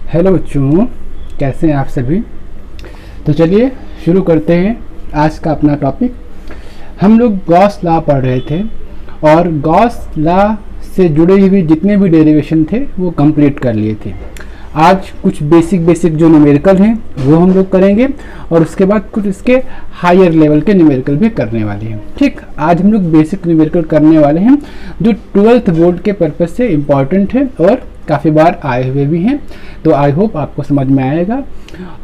Hello बच्चों, कैसे हैं आप सभी। तो चलिए शुरू करते हैं आज का अपना टॉपिक। हम लोग गॉस लॉ पढ़ रहे थे और गॉस लॉ से जुड़े हुए जितने भी डेरिवेशन थे वो कंप्लीट कर लिए थे। आज कुछ बेसिक जो न्यूमेरिकल हैं वो हम लोग करेंगे और उसके बाद कुछ इसके हायर लेवल के न्यूमेरिकल भी करने वाले हैं। ठीक, आज हम लोग बेसिक न्यूमेरिकल करने वाले हैं जो 12th बोर्ड के पर्पज से इम्पॉर्टेंट है और काफ़ी बार आए हुए भी हैं। तो आई होप आपको समझ में आएगा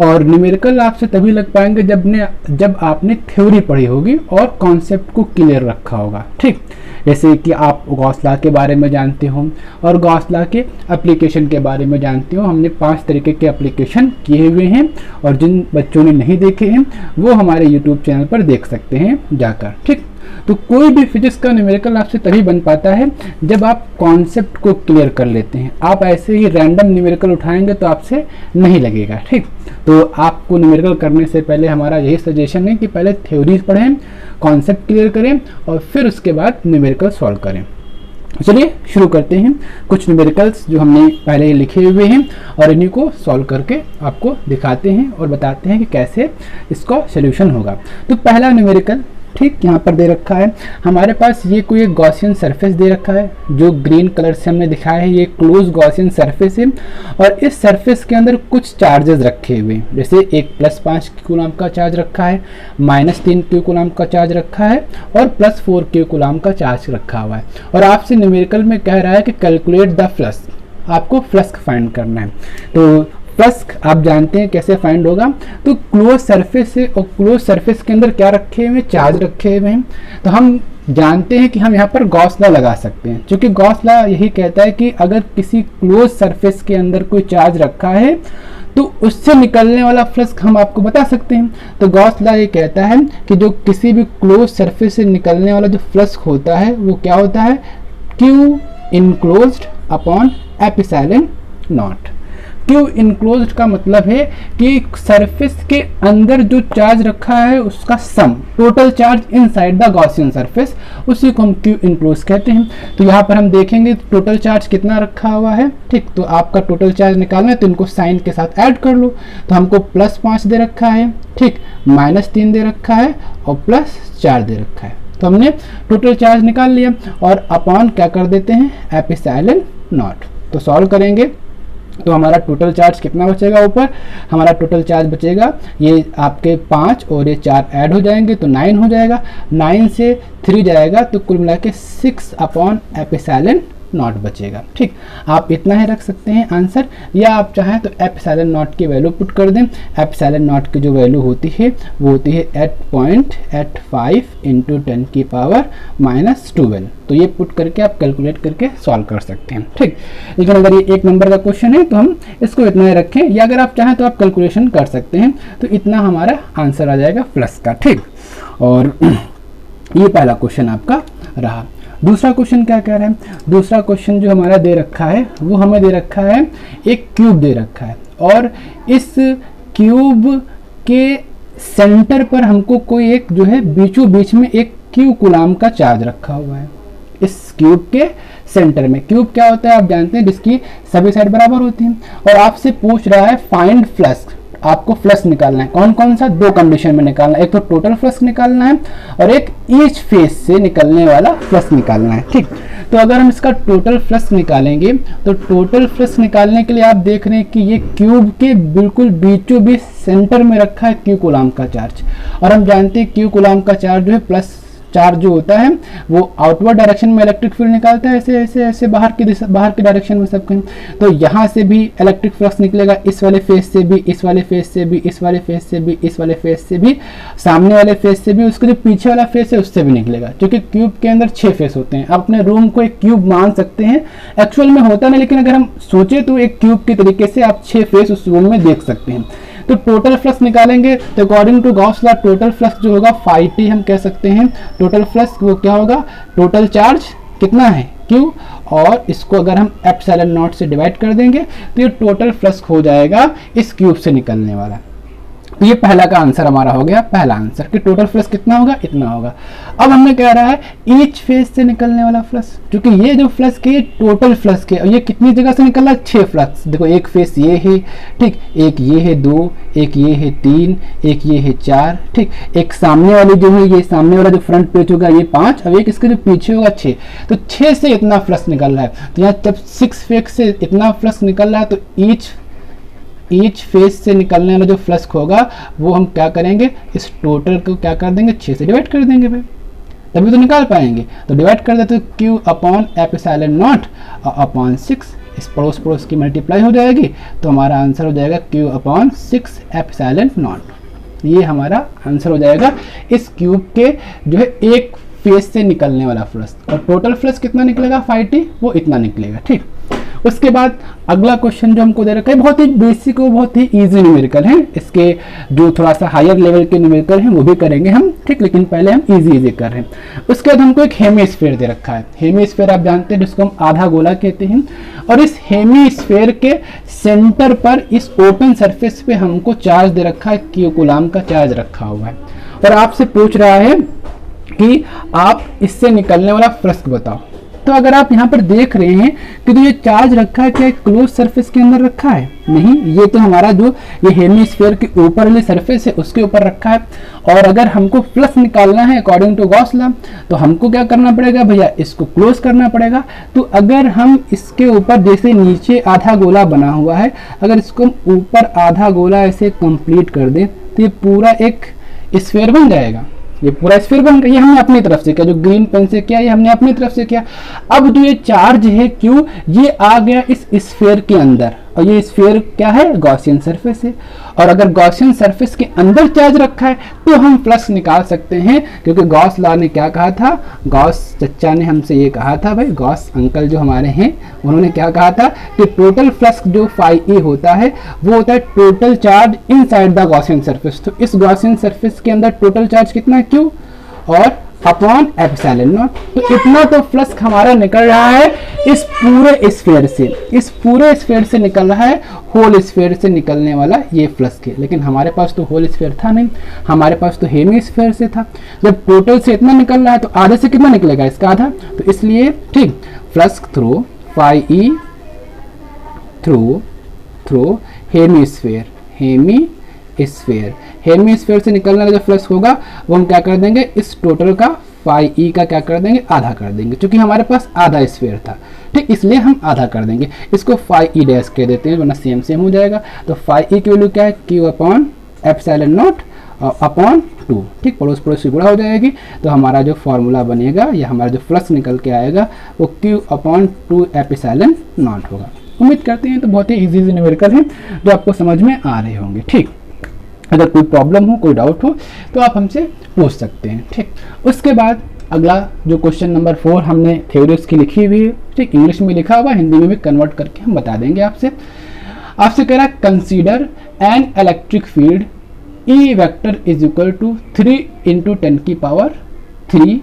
और न्यूमेरिकल आपसे तभी लग पाएंगे जब आपने थ्योरी पढ़ी होगी और कॉन्सेप्ट को क्लियर रखा होगा। ठीक, जैसे कि आप गॉस लॉ के बारे में जानते हो और गॉस लॉ के एप्लीकेशन के बारे में जानते हो। हमने 5 तरीके के एप्लीकेशन किए हुए हैं और जिन बच्चों ने नहीं देखे हैं वो हमारे यूट्यूब चैनल पर देख सकते हैं जाकर। ठीक, तो कोई भी फिजिक्स का न्यूमेरिकल आपसे तभी बन पाता है जब आप कॉन्सेप्ट को क्लियर कर लेते हैं। आप ऐसे ही रैंडम न्यूमेरिकल उठाएंगे तो आपसे नहीं लगेगा। ठीक, तो आपको न्यूमेरिकल करने से पहले हमारा यही सजेशन है कि पहले थ्योरीज पढ़ें, कॉन्सेप्ट क्लियर करें और फिर उसके बाद न्यूमेरिकल सॉल्व करें। चलिए शुरू करते हैं। कुछ न्यूमेरिकल्स जो हमने पहले ही लिखे हुए हैं और इन्हीं को सॉल्व करके आपको दिखाते हैं और बताते हैं कि कैसे इसका सॉल्यूशन होगा। तो पहला न्यूमेरिकल, ठीक, यहाँ पर दे रखा है हमारे पास ये कोई एक गॉसियन सरफेस दे रखा है जो ग्रीन कलर से हमने दिखाया है। ये क्लोज गॉसियन सरफेस है और इस सरफेस के अंदर कुछ चार्जेस रखे हुए हैं। जैसे एक +5 कूलम का चार्ज रखा है, -3 कूलम का चार्ज रखा है और +4 कूलम का चार्ज रखा हुआ है। और आपसे न्यूमेरिकल में कह रहा है कि कैलकुलेट द फ्लक्स, आपको फ्लक्स फाइंड करना है। तो फ्लक्स आप जानते हैं कैसे फाइंड होगा। तो क्लोज सरफेस है और क्लोज सरफेस के अंदर क्या रखे हुए हैं, चार्ज रखे हुए हैं। तो हम जानते हैं कि हम यहाँ पर गॉस लॉ लगा सकते हैं, क्योंकि गॉस लॉ यही कहता है कि अगर किसी क्लोज सरफेस के अंदर कोई चार्ज रखा है तो उससे निकलने वाला फ्लक्स हम आपको बता सकते हैं। तो गॉस लॉ ये कहता है कि जो किसी भी क्लोज सरफेस से निकलने वाला जो फ्लक्स होता है वो क्या होता है, Q enclosed upon epsilon not. Q enclosed का मतलब है कि सरफेस के अंदर जो चार्ज रखा है उसका sum, total charge inside the Gaussian surface, उसी को हम क्यू इनक्लोज कहते हैं। तो यहाँ पर हम देखेंगे टोटल चार्ज कितना रखा हुआ है। ठीक, तो आपका टोटल चार्ज निकालना है तो इनको साइन के साथ ऐड कर लो। तो हमको +5 दे रखा है, ठीक, -3 दे रखा है और +4 दे रखा है। तो हमने टोटल चार्ज निकाल लिया और अपॉन क्या कर देते हैं, एप्सिलॉन नॉट। तो सॉल्व करेंगे तो हमारा टोटल चार्ज कितना बचेगा, ऊपर हमारा टोटल चार्ज बचेगा ये आपके 5 और ये 4 ऐड हो जाएंगे तो 9 हो जाएगा। 9 से 3 जाएगा तो कुल मिला के 6 अपॉन एप्सिलॉन नॉट बचेगा। ठीक, आप इतना ही रख सकते हैं आंसर, या आप चाहें तो एप्सिलॉन नॉट की वैल्यू पुट कर दें। एप्सिलॉन नॉट की जो वैल्यू होती है वो होती है 8.85 × 10⁻⁻12। तो ये पुट करके आप कैलकुलेट करके सॉल्व कर सकते हैं। ठीक, लेकिन अगर ये 1 नंबर का क्वेश्चन है तो हम इसको इतना ही रखें, या अगर आप चाहें तो आप कैलकुलेशन कर सकते हैं। तो इतना हमारा आंसर आ जाएगा फ्लक्स का। ठीक, और ये पहला क्वेश्चन आपका रहा। दूसरा क्वेश्चन क्या कह रहा है, दूसरा क्वेश्चन जो हमारा दे रखा है वो हमें दे रखा है एक क्यूब दे रखा है और इस क्यूब के सेंटर पर हमको कोई एक जो है बीचों बीच में एक Q कूलम का चार्ज रखा हुआ है। इस क्यूब के सेंटर में, क्यूब क्या होता है आप जानते हैं, जिसकी सभी साइड बराबर होती हैं। और आपसे पूछ रहा है फाइंड फ्लक्स, आपको फ्लक्स निकालना है। कौन कौन सा, 2 कंडीशन में निकालना है, एक तो टोटल फ्लक्स निकालना है और एक ईच फेस से निकलने वाला फ्लक्स निकालना है। ठीक, तो अगर हम इसका टोटल फ्लक्स निकालेंगे तो टोटल फ्लक्स निकालने के लिए आप देख रहे हैं कि ये क्यूब के बिल्कुल बीचों बीच सेंटर में रखा है Q कूलम का चार्ज। और हम जानते हैं Q कूलम का चार्ज जो है प्लस चार्ज जो होता है वो आउटवर्ड डायरेक्शन में इलेक्ट्रिक फील्ड निकालता है, ऐसे ऐसे ऐसे बाहर की डायरेक्शन में सब कहीं। तो यहाँ से भी इलेक्ट्रिक फ्लक्स निकलेगा, इस वाले फेस से भी, इस वाले फेस से भी, इस वाले फेस से भी, इस वाले फेस से भी, सामने वाले फेस से भी, उसके जो पीछे वाला फेस है उससे भी निकलेगा। क्योंकि क्यूब के अंदर 6 फेस होते हैं। आप अपने रूम को एक क्यूब मान सकते हैं, एक्चुअल में होता नहीं, लेकिन अगर हम सोचे तो एक क्यूब के तरीके से आप 6 फेस उस रूम में देख सकते हैं। तो टोटल फ्लक्स निकालेंगे तो according to Gauss law total flux जो होगा φt हम कह सकते हैं। टोटल फ्लक्स वो क्या होगा, टोटल चार्ज कितना है Q, और इसको अगर हम एप्सिलॉन नॉट से डिवाइड कर देंगे तो ये टोटल फ्लक्स हो जाएगा इस क्यूब से निकलने वाला। तो ये पहला का आंसर हमारा हो गया, पहला आंसर कि टोटल फ्लक्स कितना होगा, इतना होगा। अब हमने कह रहा है ईच फेज से निकलने वाला फ्लक्स, क्योंकि ये जो फ्लक्स के टोटल फ्लक्स के, और ये कितनी जगह से निकल रहा है, 6 फ्लक्स। देखो एक फेज ये है, ठीक, एक ये है 2, एक ये है 3, एक ये है 4, ठीक, एक सामने वाली जो है, ये सामने वाला जो फ्रंट पेज होगा ये 5, और एक इसके जो पीछे होगा 6। तो 6 से इतना फ्लक्स निकल रहा है। तो यहाँ जब 6 फेज से इतना फ्लक्स निकल रहा है, तो ईच फेज से निकलने वाला जो फ्लक्स होगा वो हम क्या करेंगे, इस टोटल को क्या कर देंगे, 6 से डिवाइड कर देंगे भाई, तभी तो निकाल पाएंगे। तो डिवाइड कर देते तो Q upon epsilon not upon 6, इस पड़ोस पड़ोस की मल्टीप्लाई हो जाएगी, तो हमारा आंसर हो जाएगा Q अपॉन 6 एप्सिलॉन नॉट। ये हमारा आंसर हो जाएगा इस क्यूब के जो है एक फेज से निकलने वाला फ्लक्स। और टोटल फ्लक्स कितना निकलेगा 5T, वो इतना निकलेगा, ठीक। उसके बाद अगला क्वेश्चन जो हमको दे रखा है बहुत ही बेसिक और बहुत ही इजी न्यूमेरिकल है। इसके जो थोड़ा सा हायर लेवल के न्यूमेरिकल हैं वो भी करेंगे हम, ठीक, लेकिन पहले हम इजी कर रहे हैं। उसके बाद हमको एक हेमीस्फीयर दे रखा है। हेमीस्फीयर आप जानते हैं जिसको हम आधा गोला कहते हैं, और इस हेमीस्फीयर के सेंटर पर इस ओपन सरफेस पे हमको चार्ज दे रखा है, Q कूलाम का चार्ज रखा हुआ है, और आपसे पूछ रहा है कि आप इससे निकलने वाला फ्लक्स बताओ। तो अगर आप यहाँ पर देख रहे हैं कि तो ये चार्ज रखा है क्या क्लोज सरफेस के अंदर रखा है, नहीं, ये तो हमारा जो ये हेमीस्फीयर के ऊपर वाले सरफेस है उसके ऊपर रखा है। और अगर हमको फ्लक्स निकालना है अकॉर्डिंग टू गॉस लॉ, तो हमको क्या करना पड़ेगा भैया, इसको क्लोज करना पड़ेगा। तो अगर हम इसके ऊपर जैसे नीचे आधा गोला बना हुआ है, अगर इसको ऊपर आधा गोला ऐसे कंप्लीट कर दें तो ये पूरा एक स्फीयर बन जाएगा। ये पूरा स्फीयर बन गया, ये हमने अपनी तरफ से किया, जो ग्रीन पेन से किया ये हमने अपनी तरफ से किया। अब जो ये चार्ज है Q, ये आ गया इस स्फीयर के अंदर, और ये स्फीयर क्या है, गॉसियन सरफेस है। और अगर गॉसियन सरफेस के अंदर चार्ज रखा है तो हम फ्लक्स निकाल सकते हैं, क्योंकि गॉस लॉ ने क्या कहा था, गॉस चच्चा ने हमसे ये कहा था भाई, गॉस अंकल जो हमारे हैं उन्होंने क्या कहा था कि टोटल फ्लक्स जो φE होता है वो होता है total charge inside the Gaussian surface. तो इस गॉसियन सरफेस के अंदर टोटल चार्ज कितना है Q, और अपॉन एप्सिलॉन नॉट। तो इतना तो फ्लक्स हमारा निकल रहा है इस पूरे स्फीयर से, इस पूरे स्फीयर से निकल रहा है, होल स्फीयर से निकलने वाला ये फ्लक्स है। लेकिन हमारे पास तो होल स्फीयर था नहीं, हमारे पास तो हेमीस्फीयर से था। जब टोटल से इतना निकल रहा है तो आधे से कितना निकलेगा, इसका आधा। तो इसलिए ठीक, flux through φE through hemisphere, hemisphere से निकलने वाला जो फ्लक्स होगा वो हम क्या कर देंगे, इस टोटल का φE का क्या कर देंगे, आधा कर देंगे, क्योंकि हमारे पास आधा स्फीयर था, ठीक, इसलिए हम आधा कर देंगे। इसको φE डैश कह देते हैं वरना सेम हो जाएगा। तो φE की वैल्यू क्या है, Q upon epsilon not upon 2, ठीक, पड़ोस पड़ोस की गुणा हो जाएगी। तो हमारा जो फॉर्मूला बनेगा या हमारा जो फ्लक्स निकल के आएगा वो Q अपॉन 2 एप्सिलॉन नॉट होगा। उम्मीद करते हैं तो बहुत ही इजी न्यूमेरिकल है जो आपको समझ में आ रहे होंगे, ठीक। अगर कोई प्रॉब्लम हो, कोई डाउट हो तो आप हमसे पूछ सकते हैं, ठीक। उसके बाद अगला जो क्वेश्चन नंबर 4 हमने थ्योरी उसकी लिखी हुई है, ठीक, इंग्लिश में लिखा हुआ, हिंदी में भी कन्वर्ट करके हम बता देंगे आपसे कह रहा है consider an electric field E vector is equal to 3 × 10⁻³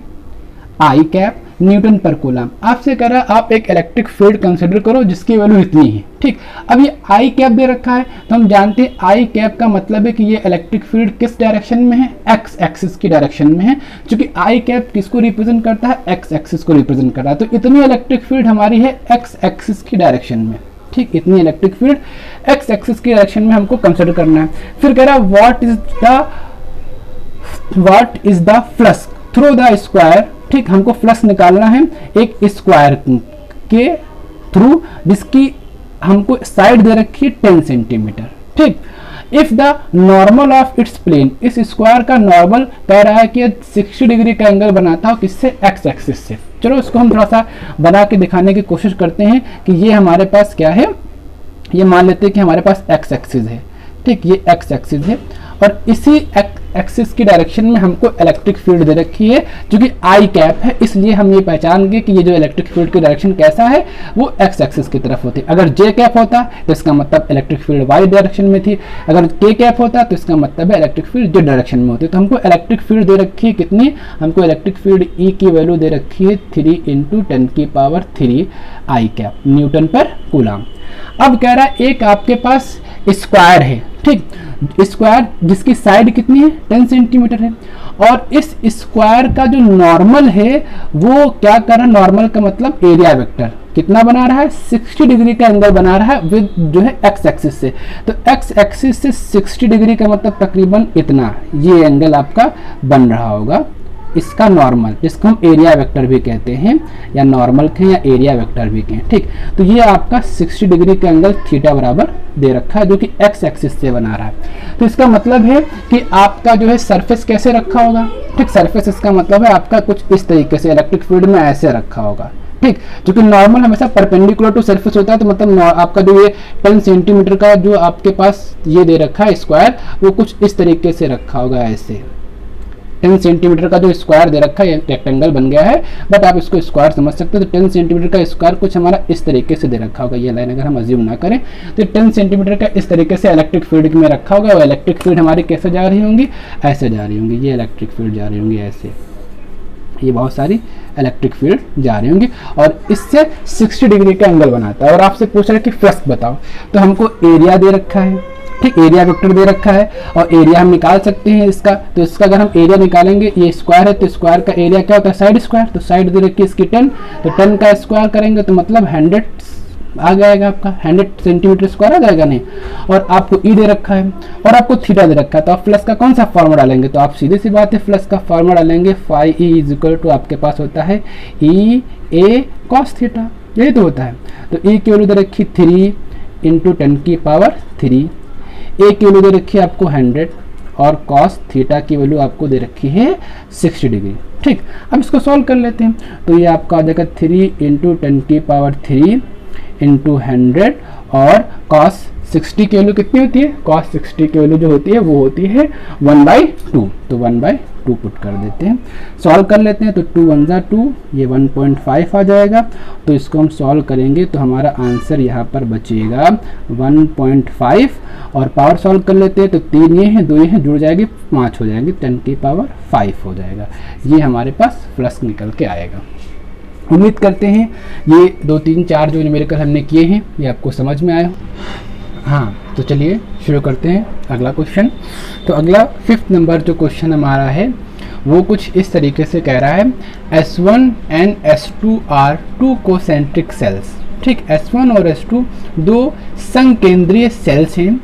I cap newton per coulomb. आपसे कह रहा है आप एक इलेक्ट्रिक फील्ड कंसिडर करो जिसकी वैल्यू इतनी है, ठीक। अब ये आई कैप दे रखा है, तो हम जानते हैं आई कैप का मतलब है कि ये इलेक्ट्रिक फील्ड किस डायरेक्शन में है, एक्स एक्सिस की डायरेक्शन में है, क्योंकि आई कैप किसको रिप्रेजेंट करता है, एक्स एक्सिस को रिप्रेजेंट करता है। तो इतनी इलेक्ट्रिक फील्ड हमारी है एक्स एक्सिस की डायरेक्शन में, ठीक, इतनी इलेक्ट्रिक फील्ड एक्स एक्सिस की डायरेक्शन में हमको कंसिडर करना है। फिर कह रहा है what is the flux through the square, ठीक, हमको फ्लक्स निकालना है एक स्क्वायर के थ्रू जिसकी हमको साइड दे रखी है 10 सेंटीमीटर, ठीक। If the normal of its plane, इस स्क्वायर का नॉर्मल कह रहा है कि 60 डिग्री का एंगल बनाता हो किससे, एक्स एक्सिस से। चलो इसको हम थोड़ा सा बना के दिखाने की कोशिश करते हैं कि ये हमारे पास क्या है, ये मान लेते हैं कि हमारे पास एक्स एक्सिस है, ठीक, ये एक्स एक्सिस है, और इसी एक्सिस की डायरेक्शन में हमको इलेक्ट्रिक फील्ड दे रखी है जो कि आई कैप है, इसलिए हम ये पहचान गए कि ये जो इलेक्ट्रिक फील्ड की डायरेक्शन कैसा है वो एक्स एक्सिस की तरफ होती है। अगर जे कैप होता तो इसका मतलब इलेक्ट्रिक फील्ड वाई डायरेक्शन में थी, अगर के कैप होता तो इसका मतलब है इलेक्ट्रिक फील्ड जे डायरेक्शन में होती है। तो हमको इलेक्ट्रिक फील्ड दे रखी है कितनी, हमको इलेक्ट्रिक फील्ड ई की वैल्यू दे रखी है 3 × 10⁻³ आई कैप न्यूटन पर कूलम। अब कह रहा है एक आपके पास स्क्वायर है, ठीक, स्क्वायर जिसकी साइड कितनी है 10 सेंटीमीटर है, और इस स्क्वायर का जो नॉर्मल है वो क्या कर रहा है, नॉर्मल का मतलब एरिया वेक्टर कितना बना रहा है 60 डिग्री का एंगल बना रहा है विद जो है एक्स एक्सिस से। तो एक्स एक्सिस से 60 डिग्री का मतलब तकरीबन इतना ये एंगल आपका बन रहा होगा, इसका नॉर्मल, जिसको हम एरिया वेक्टर भी कहते हैं या नॉर्मल कहें या एरिया वेक्टर भी कहें, ठीक। तो ये आपका 60 डिग्री का एंगल थीटा बराबर दे रखा है जो कि एक्स एक्सिस से बना रहा है। तो इसका मतलब है कि आपका जो है सरफेस कैसे रखा होगा, ठीक, सरफेस इसका मतलब है आपका कुछ इस तरीके से इलेक्ट्रिक फील्ड में ऐसे रखा होगा, ठीक, क्योंकि नॉर्मल हमेशा परपेंडिकुलर टू सरफेस होता है, तो मतलब आपका जो ये 10 सेंटीमीटर का जो आपके पास ये दे रखा है स्क्वायर, वो कुछ इस तरीके से रखा होगा, ऐसे 10 सेंटीमीटर का जो स्क्वायर दे रखा है, ये रेक्टेंगल बन गया है, बट आप इसको स्क्वायर समझ सकते हो। तो 10 सेंटीमीटर का स्क्वायर कुछ हमारा इस तरीके से दे रखा होगा, ये लाइन अगर हम अज्यूम ना करें तो 10 सेंटीमीटर का इस तरीके से इलेक्ट्रिक फील्ड में रखा होगा, और इलेक्ट्रिक फील्ड हमारी कैसे जा रही होंगी, ऐसे जा रही होंगी, ये इलेक्ट्रिक फील्ड जा रही होंगी ऐसे, ये बहुत सारी इलेक्ट्रिक फील्ड जा रही होंगी, और इससे 60 डिग्री का एंगल बनाता है। और आपसे पूछ रहा है कि फ्लक्स बताओ, तो हमको एरिया दे रखा है, ठीक, एरिया वेक्टर दे रखा है, और एरिया हम निकाल सकते हैं इसका। तो इसका अगर हम एरिया निकालेंगे, ये स्क्वायर है तो स्क्वायर का एरिया क्या होता है साइड स्क्वायर, तो साइड दे रखी है इसकी 10, तो 10 का स्क्वायर करेंगे तो मतलब 100 आ जाएगा, आपका 100 सेंटीमीटर स्क्वायर आ जाएगा नहीं। और आपको ई दे रखा है और आपको थीटा दे रखा है, तो आप फ्लक्स का कौन सा फॉर्मूला डालेंगे, तो आप सीधी सी बात है फ्लक्स का फॉर्मूला डालेंगे, phi E is equal to आपके पास होता है ई ए कॉस थीटा, यही तो होता है। तो ई की वैल्यू दे रखी 3 इंटू 10 की पावर 3, ए की वैल्यू दे रखी है आपको 100, और कॉस थीटा की वैल्यू आपको दे रखी है 60 डिग्री, ठीक। अब इसको सॉल्व कर लेते हैं, तो ये आपका आ जाएगा 3 इंटू 10 की पावर 3 इंटू 100, और कॉस 60 की वैल्यू कितनी होती है, कॉस 60 की वैल्यू जो होती है वो होती है 1/2, तो 1/2 पुट कर देते हैं, सॉल्व कर लेते हैं। तो 2 1 जा 2, ये 1.5 आ जाएगा, तो इसको हम सॉल्व करेंगे तो हमारा आंसर यहाँ पर बचेगा 1.5, और पावर सॉल्व कर लेते हैं तो 3 ये हैं 2 ये हैं, जुड़ जाएगी 5 हो जाएंगे, 10 की पावर 5 हो जाएगा। ये हमारे पास फ्लक्स निकल के आएगा। उम्मीद करते हैं ये 2 3 4 जो न्यूमेरिकल हमने किए हैं ये आपको समझ में आया। हाँ, तो चलिए शुरू करते हैं अगला क्वेश्चन। तो अगला 5th नंबर जो क्वेश्चन हमारा है वो कुछ इस तरीके से कह रहा है, S1 and S2 are 2 concentric sales, ठीक, S1 और S2 दो संकेंद्रीय सेल्स हैं,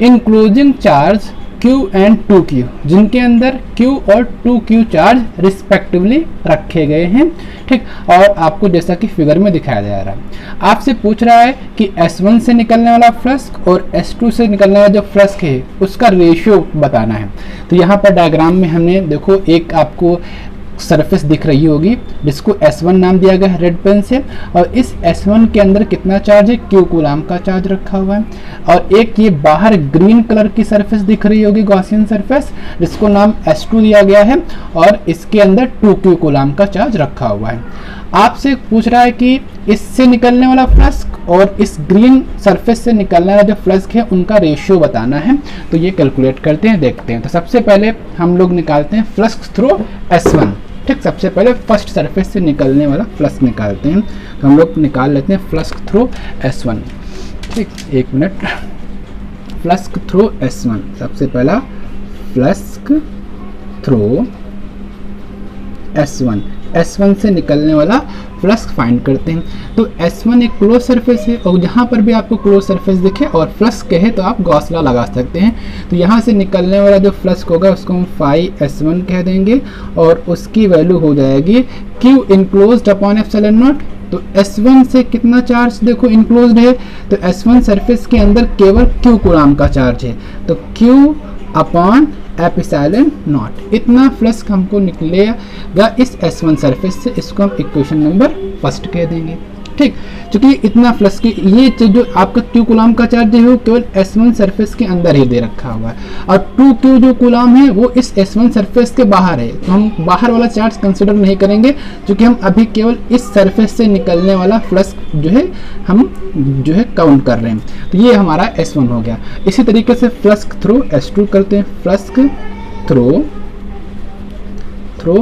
enclosing charge Q and 2Q, जिनके अंदर Q और 2Q चार्ज रिस्पेक्टिवली रखे गए हैं, ठीक। और आपको जैसा कि फिगर में दिखाया जा रहा है, आपसे पूछ रहा है कि S1 से निकलने वाला फ्लक्स और S2 से निकलने वाला जो फ्लक्स है उसका रेशियो बताना है। तो यहाँ पर डायग्राम में हमने देखो एक आपको सरफेस दिख रही होगी जिसको S1 नाम दिया गया है रेड पेन से, और इस S1 के अंदर कितना चार्ज है, Q कूलाम का चार्ज रखा हुआ है। और एक ये बाहर ग्रीन कलर की सरफेस दिख रही होगी गॉसियन सरफेस, जिसको नाम S2 दिया गया है, और इसके अंदर 2Q कूलाम का चार्ज रखा हुआ है। आपसे पूछ रहा है कि इससे निकलने वाला फ्लक्स और इस ग्रीन सरफेस से निकलने वाला जो फ्लक्स है उनका रेशियो बताना है। तो ये कैलकुलेट करते हैं, देखते हैं। तो सबसे पहले हम लोग निकालते हैं फ्लक्स थ्रू S1, ठीक, सबसे पहले फर्स्ट सरफेस से निकलने वाला फ्लक्स निकालते हैं। तो हम लोग निकाल लेते हैं फ्लक्स थ्रू S1, ठीक, 1 मिनट। फ्लक्स थ्रू S1, सबसे पहला फ्लक्स थ्रू S1 से निकलने वाला फ्लक्स फाइंड करते हैं। तो S1 एक क्लोज सरफेस है, और जहाँ पर भी आपको क्लोज सरफेस दिखे और फ्लक्स कहे तो आप गॉस लॉ लगा सकते हैं। तो यहाँ से निकलने वाला जो फ्लक्स होगा उसको हम फाई S1 कह देंगे, और उसकी वैल्यू हो जाएगी Q enclosed upon epsilon not. तो S1 से कितना चार्ज देखो इनक्लोज्ड है, तो S1 सरफेस के अंदर केवल Q कूलाम का चार्ज है, तो Q अपॉन एप्सिलॉन नॉट, इतना फ्लक्स हमको निकलेगा इस S1 सरफेस से। इसको हम इक्वेशन नंबर 1 कह देंगे, ठीक। क्योंकि इतना फ्लक्स की ये जो आपका Q कूलाम का चार्ज है वो केवल S1 सरफेस के अंदर ही दे रखा हुआ है, और 2Q जो कूलाम है वो इस S1 सरफेस के बाहर है। तो हम बाहर वाला चार्ज कंसिडर नहीं करेंगे, क्योंकि हम अभी केवल इस सरफेस से निकलने वाला फ्लक्स जो है हम जो है काउंट कर रहे हैं। तो ये हमारा S1 हो गया। इसी तरीके से फ्लक्स थ्रू S2 करते हैं। फ्लक्स थ्रो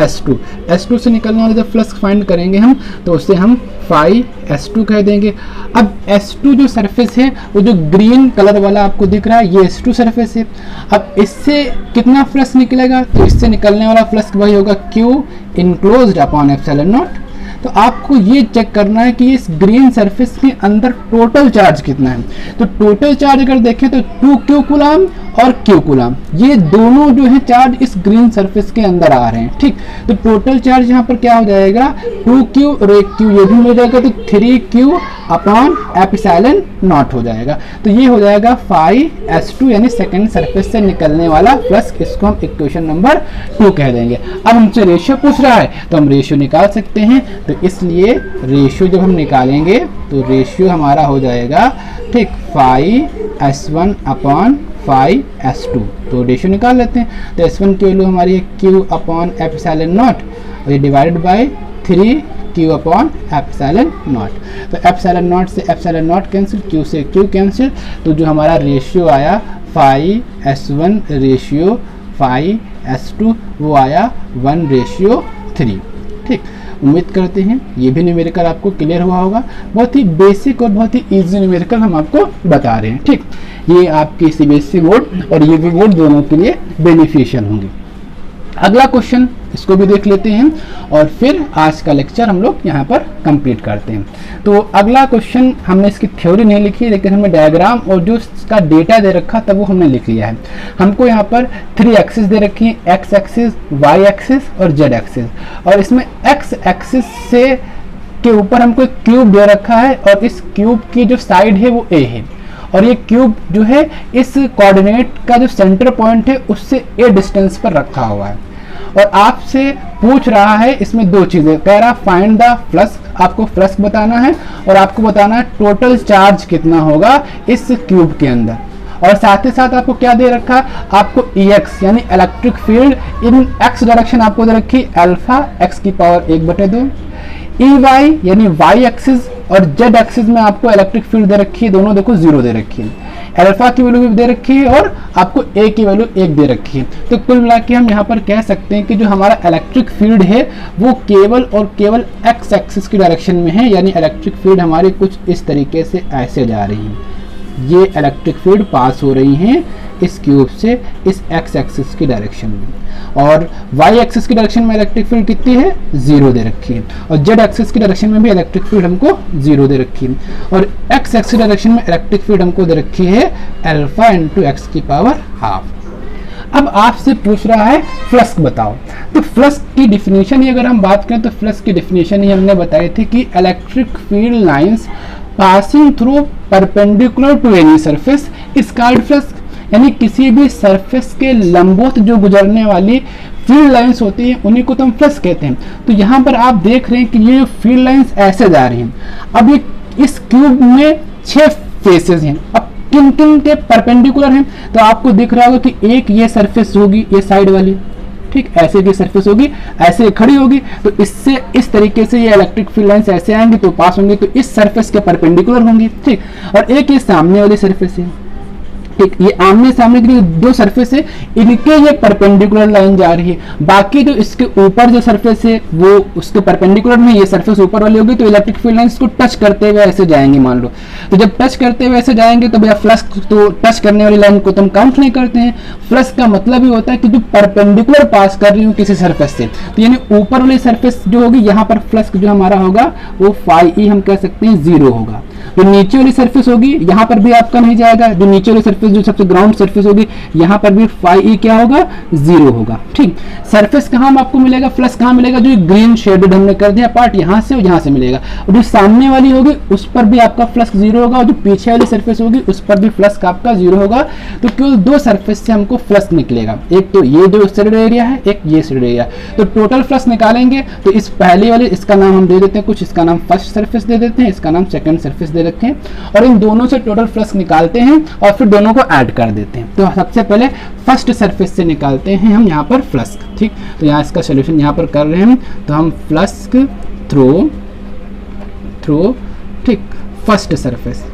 S2 से निकलने वाले जब फ्लक्स फाइंड करेंगे हम तो उसे हम फाई S2 कह देंगे। अब S2 जो सरफेस है वो जो ग्रीन कलर वाला आपको दिख रहा है ये S2 सरफेस है। अब इससे कितना फ्लक्स निकलेगा, तो इससे निकलने वाला फ्लक्स वही होगा Q enclosed upon epsilon not. तो आपको ये चेक करना है कि इस ग्रीन सरफेस के अंदर टोटल चार्ज कितना है। तो टोटल चार्ज अगर देखें तो 2Q कूलम और Q कूलम, ये दोनों जो है चार्ज इस ग्रीन सरफेस के अंदर आ रहे हैं। ठीक, तो टोटल चार्ज यहाँ पर क्या हो जाएगा 2Q और 1Q ये भी मिल जाएगा, तो 3Q अपॉन एप्सिलॉन नॉट हो जाएगा। तो ये हो जाएगा फाई S2 यानी सेकेंड सरफेस से निकलने वाला प्लस, इसको हम इक्वेशन नंबर 2 कह देंगे। अब हमसे रेशियो पूछ रहा है तो हम रेशियो निकाल सकते हैं, तो इसलिए रेशियो जब हम निकालेंगे तो रेशियो हमारा हो जाएगा ठीक phi S1 upon phi S2। तो रेशियो निकाल लेते हैं, तो S1 की वैल्यू हमारी है Q अपॉन एप्सिलॉन नॉट और ये divided by 3Q upon epsilon not. तो एप्सिलॉन नॉट से एप्सिलॉन नॉट कैंसिल, Q से Q कैंसिल, तो जो हमारा रेशियो आया phi S1 ratio phi S2 वो आया 1:3। ठीक, उम्मीद करते हैं ये भी न्यूमेरिकल आपको क्लियर हुआ होगा। बहुत ही बेसिक और बहुत ही इजी न्यूमेरिकल हम आपको बता रहे हैं। ठीक, ये आपके सीबीएसई बोर्ड और यूपी बोर्ड दोनों के लिए बेनिफिशियल होंगे। अगला क्वेश्चन इसको भी देख लेते हैं और फिर आज का लेक्चर हम लोग यहाँ पर कंप्लीट करते हैं। तो अगला क्वेश्चन हमने इसकी थ्योरी नहीं लिखी है, लेकिन हमने डायग्राम और जो इसका डेटा दे रखा था वो हमने लिख लिया है। हमको यहाँ पर 3 एक्सिस दे रखी है, एक्स एक्सिस, वाई एक्सिस और जेड एक्सिस, और इसमें एक्स एक्सिस से के ऊपर हमको एक क्यूब दे रखा है और इस क्यूब की जो साइड है वो ए है, और ये क्यूब जो है इस कोऑर्डिनेट का जो सेंटर पॉइंट है उससे ए डिस्टेंस पर रखा हुआ है। और आपसे पूछ रहा है इसमें 2 चीजें, कह रहा फाइंड द फ्लक्स, आपको फ्लक्स बताना है और आपको बताना है टोटल चार्ज कितना होगा इस क्यूब के अंदर। और साथ ही साथ आपको क्या दे रखा, आपको EX यानी इलेक्ट्रिक फील्ड इन x डायरेक्शन आपको दे रखी अल्फा x की पावर 1/2, EY यानी y एक्सिस और z एक्सिस में आपको इलेक्ट्रिक फील्ड दे रखी है, दोनों देखो 0 दे रखी है, अल्फा की वैल्यू भी दे रखी है और आपको a की वैल्यू 1 दे रखी है। तो कुल मिला के हम यहाँ पर कह सकते हैं कि जो हमारा इलेक्ट्रिक फील्ड है वो केवल और केवल x एक्सिस की डायरेक्शन में है, यानी इलेक्ट्रिक फील्ड हमारी कुछ इस तरीके से ऐसे जा रही है। ये इलेक्ट्रिक फील्ड पास हो रही हैं इस क्यूब से इस x एक्सिस की डायरेक्शन में, और y एक्सिस की डायरेक्शन में इलेक्ट्रिक फील्ड कितनी है 0 दे रखी है, और z एक्सिस की डायरेक्शन में भी इलेक्ट्रिक फील्ड हमको 0 दे रखी है, और x एक्सिस की डायरेक्शन में इलेक्ट्रिक फील्ड हमको दे रखी है अल्फा इंटू x की पावर हाफ। अब आपसे पूछ रहा है फ्लक्स बताओ। तो फ्लक्स की डिफिनेशन ही अगर हम बात करें तो फ्लक्स की डिफिनेशन ही हमने बताई थी कि electric field lines passing through perpendicular to any surface is called flux, यानी किसी भी सरफेस के लंबवत जो गुजरने वाली फील्ड लाइंस होती हैं उन्हीं को तो हम फ्लक्स कहते हैं। तो यहाँ पर आप देख रहे हैं कि ये फील्ड लाइंस ऐसे जा रही हैं। अब ये इस क्यूब में 6 फेसेस हैं, अब किन किन के परपेंडिकुलर हैं, तो आपको दिख रहा होगा कि एक ये सरफेस होगी, ये साइड वाली, ठीक, ऐसे की सरफेस होगी, ऐसे खड़ी होगी, तो इससे इस तरीके से ये इलेक्ट्रिक फील्ड लाइंस ऐसे आएंगे तो पास होंगे, तो इस सरफेस के परपेंडिकुलर होंगे। ठीक, और एक ये सामने वाली सरफेस है, ठीक, ये आमने सामने के 2 सरफेस है, इनके ये परपेंडिकुलर लाइन जा रही है। बाकी जो इसके ऊपर जो सरफेस है वो उसके परपेंडिकुलर में, ये सरफेस ऊपर वाली होगी, तो इलेक्ट्रिक फील्ड लाइंस को टच करते हुए ऐसे जाएंगे मान लो। तो जब टच करते हुए ऐसे जाएंगे तो भैया फ्लक्स, तो टच करने वाली लाइन को तो हम काउंट नहीं करते हैं। फ्लक्स का मतलब ही होता है कि जो परपेंडिकुलर पास कर रही हूँ किसी सरफेस से, तो यानी ऊपर वाली सरफेस जो होगी यहाँ पर फ्लक्स जो हमारा होगा वो फाई ई हम कह सकते हैं 0 होगा। जो नीचे वाली सरफेस होगी यहाँ पर भी आपका नहीं जाएगा, जो नीचे वाली सरफेस जो सबसे ग्राउंड सरफेस होगी यहाँ पर भी फाई ई क्या होगा 0 होगा। ठीक, सरफेस कहाँ आपको मिलेगा, फ्लक्स कहाँ मिलेगा, जो ग्रीन शेडेड हमने कर दिया पार्ट यहाँ से और यहाँ से मिलेगा, और जो सामने वाली होगी उस पर भी आपका फ्लक्स 0 होगा, और जो पीछे वाली सरफेस होगी उस पर भी फ्लक्स आपका 0 होगा। तो केवल 2 सरफेस से हमको फ्लक्स निकलेगा, एक तो ये जो शेडेड एरिया है, एक ये शेडेड एरिया। तो टोटल फ्लक्स निकालेंगे तो इस पहली वाली, इसका नाम हम दे देते हैं कुछ, इसका नाम फर्स्ट सरफेस दे देते हैं, इसका नाम सेकंड सरफेस दे रखे हैं, और इन दोनों से टोटल फ्लक्स निकालते हैं और फिर दोनों को ऐड कर देते हैं। तो सबसे पहले फर्स्ट सरफेस से निकालते हैं हम यहाँ पर फ्लक्स। ठीक, तो यहाँ इसका सोल्यूशन यहाँ पर कर रहे हैं, तो हम फ्लक्स थ्रू ठीक फर्स्ट सरफेस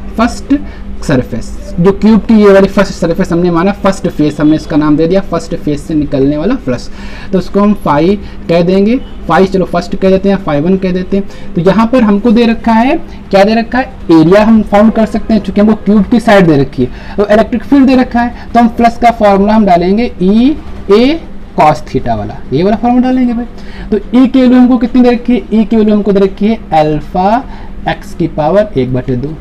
सरफेस, जो क्यूब की ये वाली फर्स्ट सरफेस हमने माना फर्स्ट फेस, हमने इसका नाम दे दिया फर्स्ट फेस से निकलने वाला फ्लक्स, तो उसको हम फाई कह देंगे, फाई चलो फर्स्ट कह देते हैं, फाई 1 कह देते हैं। तो यहाँ पर हमको दे रखा है, क्या दे रखा है, एरिया हम फाउंड कर सकते हैं, चूंकि हमको क्यूब की साइड दे रखी है, तो इलेक्ट्रिक फील्ड दे रखा है, तो हम फ्लक्स का फॉर्मूला हम डालेंगे ई ए कॉस थीटा वाला, ये वाला फॉर्मूला डालेंगे भाई। तो ई की वैल्यू हमको कितनी दे रखी है, ई की वैल्यू हमको दे रखी है अल्फा एक्स की पावर 1/2।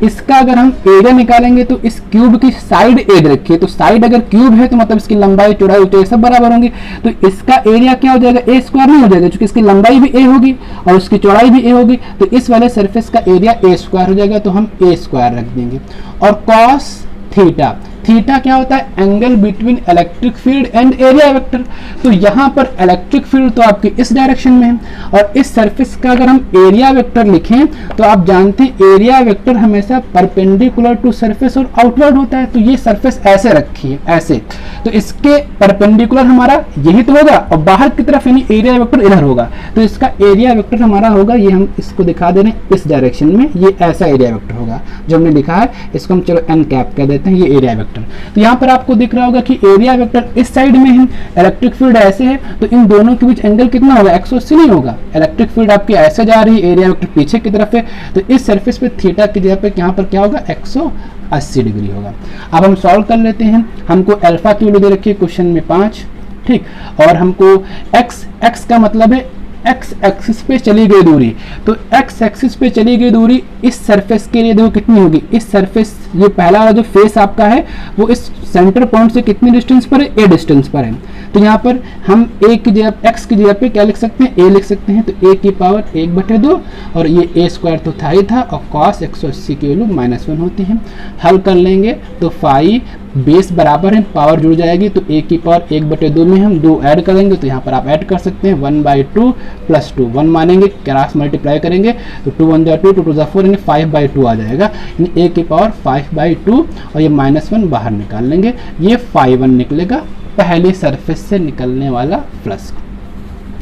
इसका अगर हम एरिया निकालेंगे तो इस क्यूब की साइड ए दे रखी है, तो साइड अगर क्यूब है तो मतलब इसकी लंबाई चौड़ाई ऊंचाई सब बराबर होंगी, तो इसका एरिया क्या हो जाएगा, ए स्क्वायर नहीं हो जाएगा, क्योंकि इसकी लंबाई भी ए होगी और उसकी चौड़ाई भी ए होगी, तो इस वाले सरफेस का एरिया ए स्क्वायर हो जाएगा, तो हम ए स्क्वायर रख देंगे। और कॉस थीटा, थीटा क्या होता है, angle between electric field and area vector. तो यहाँ पर इलेक्ट्रिक फील्ड तो आपकी इस डायरेक्शन में है, और इस सरफेस का अगर हम एरिया वेक्टर लिखें तो आप जानते हैं एरिया वेक्टर हमेशा परपेंडिकुलर टू सरफेस और आउटवर्ड होता है। तो ये सरफेस ऐसे रखी है, ऐसे, तो इसके परपेंडिकुलर हमारा यही तो होगा, और बाहर की तरफ यानी एरिया वेक्टर इधर होगा, तो इसका एरिया वेक्टर हमारा होगा, ये हम इसको दिखा दे रहे हैं इस डायरेक्शन में, ये ऐसा एरिया वेक्टर होगा जो हमने लिखा है, इसको हम चलो एन कैप कह देते हैं, ये एरिया वेक्टर। तो यहाँ पर आपको दिख रहा होगा कि एरिया वेक्टर इस साइड में है, इलेक्ट्रिक फील्ड ऐसे है, तो इन दोनों के बीच एंगल कितना होगा, 180 नहीं होगा, इलेक्ट्रिक फील्ड आपकी ऐसे जा रही है, एरिया वेक्टर पीछे की तरफ है, तो इस सरफेस पे थीटा की जगह पे यहाँ पर क्या होगा, 180 डिग्री होगा। अब हम सॉल्व कर लेते हैं, हमको अल्फा की वैल्यू दे रखी है क्वेश्चन में 5, ठीक, और हमको एक्स का मतलब है एक्स एक्सिस पे चली गई दूरी, तो एक्स एक्सिस पे चली गई दूरी इस सरफेस के लिए देखो कितनी होगी, इस सरफेस ये पहला वाला जो फेस आपका है वो इस सेंटर पॉइंट से कितनी डिस्टेंस पर है, ए डिस्टेंस पर है। तो यहाँ पर हम ए की जगह एक्स की जगह पे क्या लिख सकते हैं, ए लिख सकते हैं, तो ए की पावर 1/2, और ये ए स्क्वायर तो था ही था, और कॉस 180 की वैल्यू -1 होती है। हल कर लेंगे तो फाई बेस बराबर है, पावर जुड़ जाएगी, तो ए की पावर 1/2 में हम 2 ऐड करेंगे, तो यहाँ पर आप ऐड कर सकते हैं 1/2 + 2, 1 मानेंगे, क्रॉस मल्टीप्लाई करेंगे तो 2 × 1 = 2, 2 × 4 यानी 5/2 आ जाएगा, यानी ए की पावर 5/2, और ये -1 बाहर निकाल लेंगे, ये 5/1 निकलेगा, पहली सरफेस से निकलने वाला फ्लक्स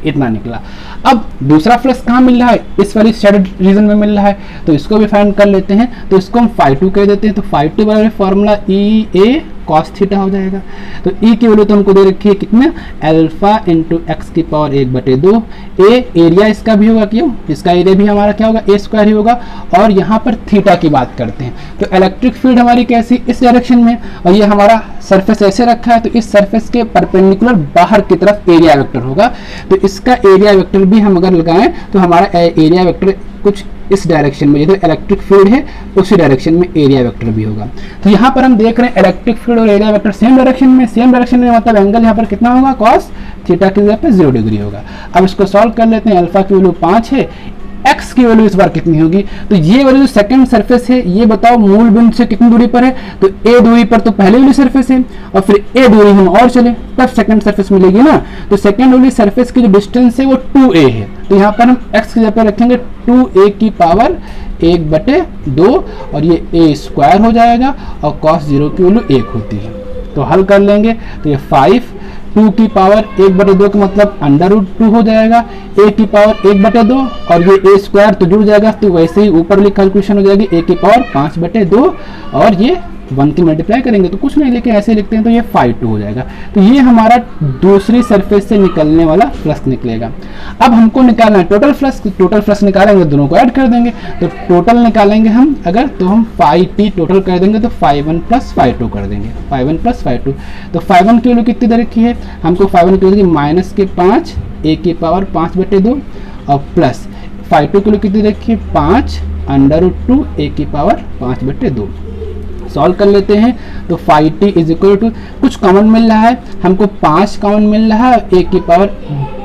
इतना निकला। अब दूसरा फ्लक्स कहाँ मिल रहा है, इस वाली शेडेड रीजन में मिल रहा है, तो इसको भी फाइंड कर लेते हैं, तो इसको हम φ2 कह देते हैं, तो φ2 बराबर फॉर्मूला ई ए कॉस थीटा हो जाएगा। तो ई की वैल्यू तो हमको दे रखी है कितना, अल्फा × एक्स की पावर 1/2, ए एरिया इसका भी होगा, क्यों, इसका एरिया भी हमारा क्या होगा, ए स्क्वायर ही होगा, और यहाँ पर थीटा की बात करते हैं, तो इलेक्ट्रिक फील्ड हमारी कैसी, इस डायरेक्शन में, और ये हमारा सरफेस ऐसे रखा है, तो इस सरफेस के परपेंडिकुलर बाहर की तरफ एरिया वेक्टर होगा, तो इसका एरिया वेक्टर भी हम अगर लगाएं तो हमारा एरिया वेक्टर कुछ इस डायरेक्शन में, जिधर इलेक्ट्रिक फील्ड है उसी डायरेक्शन में एरिया वेक्टर भी होगा। तो यहाँ पर हम देख रहे हैं इलेक्ट्रिक फील्ड और एरिया वेक्टर सेम डायरेक्शन में, मतलब एंगल यहाँ पर कितना होगा, कॉस थीटा की जगह पे 0 डिग्री होगा। अब इसको सॉल्व कर लेते हैं, अल्फा की वैल्यू 5 है, एक्स की वैल्यू इस बार कितनी होगी, तो ये वाली जो सेकंड सरफेस है ये बताओ मूल बिंदु से कितनी दूरी पर है, तो ए दूरी पर तो पहले वाली सरफेस है, और फिर ए दूरी हम और चले तब सेकंड सरफेस मिलेगी ना, तो सेकंड वाली सरफेस की जो डिस्टेंस है वो 2a है, तो यहाँ पर हम एक्स की जगह पर रखेंगे 2a की पावर 1/2, और ये ए स्क्वायर हो जाएगा, और cos 0 की वैल्यू 1 होती है। तो हल कर लेंगे तो ये 5, 2 की पावर 1/2 का मतलब √2 हो जाएगा, a की पावर 1/2, और ये a स्क्वायर तो जुड़ जाएगा, तो वैसे ही ऊपर वाली कैलकुलेशन हो जाएगी, a की पावर 5/2, और ये 1 की मल्टीप्लाई करेंगे तो कुछ नहीं, लेकिन ऐसे लिखते हैं तो ये 5/2 हो जाएगा। तो ये हमारा दूसरी सरफेस से निकलने वाला फ्लक्स निकलेगा। अब हमको निकालना है टोटल फ्लक्स निकालेंगे, दोनों को ऐड कर देंगे, तो टोटल निकालेंगे हम अगर, तो हम φt टोटल कर देंगे, तो φ1 + φ2 कर देंगे, φ1 + φ2। तो φ1 की वैल्यू कितनी दे रखी है, हमको φ1 की वैल्यू -5, a की पावर 5/2, और प्लस φ2 की वैल्यू कितनी रखी है, 5 √2 a की पावर 5/2। सॉल्व कर लेते हैं, तो φt = कुछ कॉमन मिल रहा है, हमको 5 कॉमन मिल रहा है, a की पावर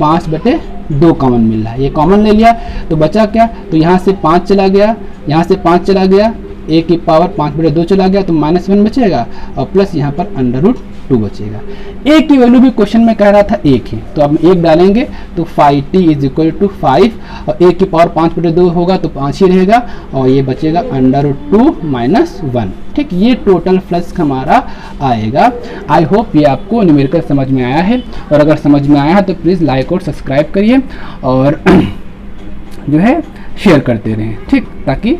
5/2 कॉमन मिल रहा है, ये कॉमन ले लिया, तो बचा क्या, तो यहाँ से 5 चला गया, यहाँ से 5 चला गया, a की पावर 5/2 चला गया, तो -1 बचेगा, और प्लस यहाँ पर √2 बचेगा। a की वैल्यू भी क्वेश्चन में कह रहा था 1 है, तो अब 1 डालेंगे, तो φt = 5, और a की पावर 5/2 होगा तो 5 ही रहेगा, और ये बचेगा √2 - 1। ठीक, ये टोटल फ्लक्स हमारा आएगा। आई होप ये आपको न्यूमेरिकल समझ में आया है, और अगर समझ में आया है तो प्लीज़ लाइक और सब्सक्राइब करिए, और जो है शेयर करते रहें, ठीक, ताकि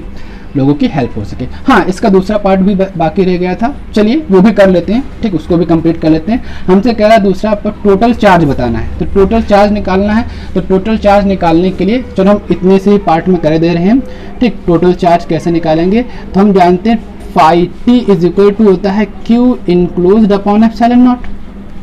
लोगों की हेल्प हो सके। हाँ, इसका दूसरा पार्ट भी बाकी रह गया था, चलिए वो भी कर लेते हैं, ठीक, उसको भी कंप्लीट कर लेते हैं। हमसे कह रहा है दूसरा पर टोटल चार्ज बताना है, तो टोटल चार्ज निकालना है। तो टोटल चार्ज निकालने के लिए चलो हम इतने से ही पार्ट में कर दे रहे हैं, ठीक। टोटल चार्ज कैसे निकालेंगे, तो हम जानते हैं phi t is equal to होता है q enclosed upon epsilon naught,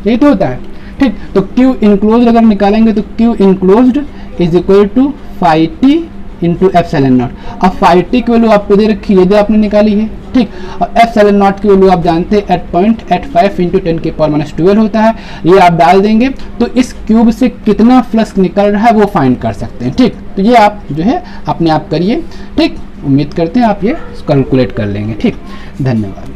यही तो होता है, ठीक। तो q इनक्लोज्ड अगर निकालेंगे तो q enclosed is equal to phi t into epsilon naught. अब phi t की वैल्यू आपको दे रखी है, ये आपने निकाली है, ठीक। और एप्सिलॉन नॉट की वैल्यू आप जानते हैं 8.85 इंटू 10⁻12 होता है, ये आप डाल देंगे तो इस क्यूब से कितना फ्लक्स निकल रहा है वो फाइंड कर सकते हैं, ठीक। तो ये आप जो है अपने आप करिए, ठीक। उम्मीद करते हैं आप ये कैलकुलेट कर लेंगे, ठीक। धन्यवाद।